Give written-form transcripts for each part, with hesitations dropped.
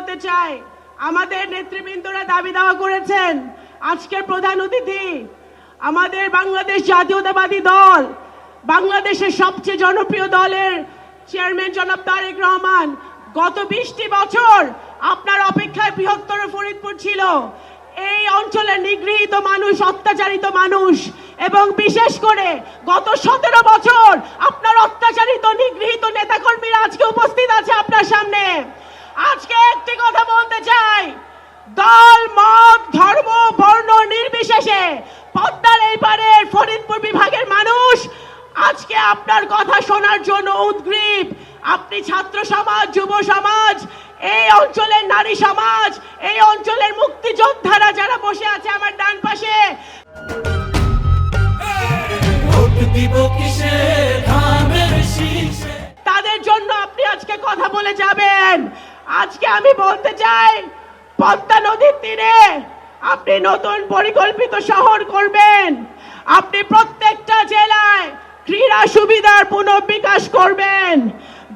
বলতে চাই, আমাদের নেতৃবৃন্দরা দাবি দাওয়া করেছেন আজকের প্রধান অতিথি আমাদের বাংলাদেশ জাতীয়তাবাদী দল, বাংলাদেশের সবচেয়ে জনপ্রিয় দলের চেয়ারম্যান জনাব তারেক রহমান। গত 20টি বছর আপনার অপেক্ষায় বৃহত্তর ফরিদপুর ছিল। এই অঞ্চলের নিগৃহীত মানুষ, অত্যাচারিত মানুষ এবং বিশেষ করে গত 17 বছর আপনার অত্যাচারিত নিগৃহীত নেতাকর্মীরা আজকে উপস্থিত আছে আপনার সামনে। আজকে একটি কথা বলতে চাই, দল, মত, ধর্ম, বর্ণ নির্বিশেষে পদ্মার এই পারের ফরিদপুর বিভাগের মানুষ আজকে আপনার কথা শোনার জন্য উদগ্রীব। আপনি ছাত্র সমাজ, যুব সমাজ, এই অঞ্চলের নারী সমাজ, এই অঞ্চলের মুক্তিযোদ্ধারা যারা বসে আছে আমার ডান পাশে, তাদের জন্য আপনি আজকে কথা বলে যাবেন। আজকে আমি বলতে চাই, পদ্মা নদীর তীরে আপনি নতুন পরিকল্পিত শহর করবেন। আপনি প্রত্যেকটা জেলায় ক্রীড়া সুবিধার পুনর্বিকাশ করবেন,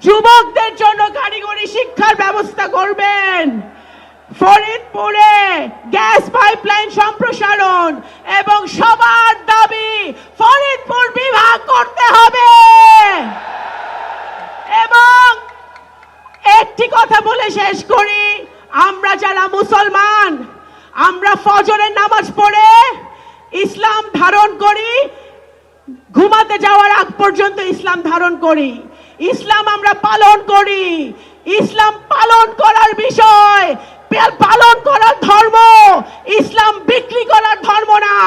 যুবকদের জন্য কারিগরি শিক্ষার ব্যবস্থা করবেন, ফরিদপুরে গ্যাস পাইপলাইন সম্প্রসারণ এবং সবার দাবি ফরিদপুর বিভাগ করতে হবে। এবং একটি কথা বলে শেষ করি, আমরা যারা মুসলমান, আমরা ফজরের নামাজ পড়ে ইসলাম ধারণ করি, ঘুমাতে যাওয়ার আগ পর্যন্ত ইসলাম ধারণ করি, ইসলাম আমরা পালন করি। ইসলাম পালন করার বিষয়, পালন করার ধর্ম, ইসলাম বিক্রি করার ধর্ম না।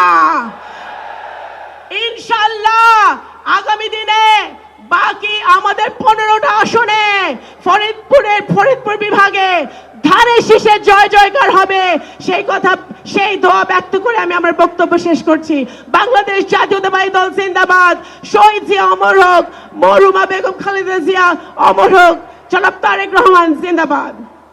ইনশাআল্লাহ আগামী দিনে বাকি আমাদের 15টা আসনে ফরিদপুর বিভাগে ধারে শীষে জয় জয়কার হবে, সেই দোয়া ব্যক্ত করে আমি আমার বক্তব্য শেষ করছি। বাংলাদেশ জাতীয়তাবাদী দল জিন্দাবাদ। শহীদ জিয়া অমর হোক, মরহুমা বেগম খালেদা জিয়া অমর হোক, জনাব তারেক রহমান জিন্দাবাদ।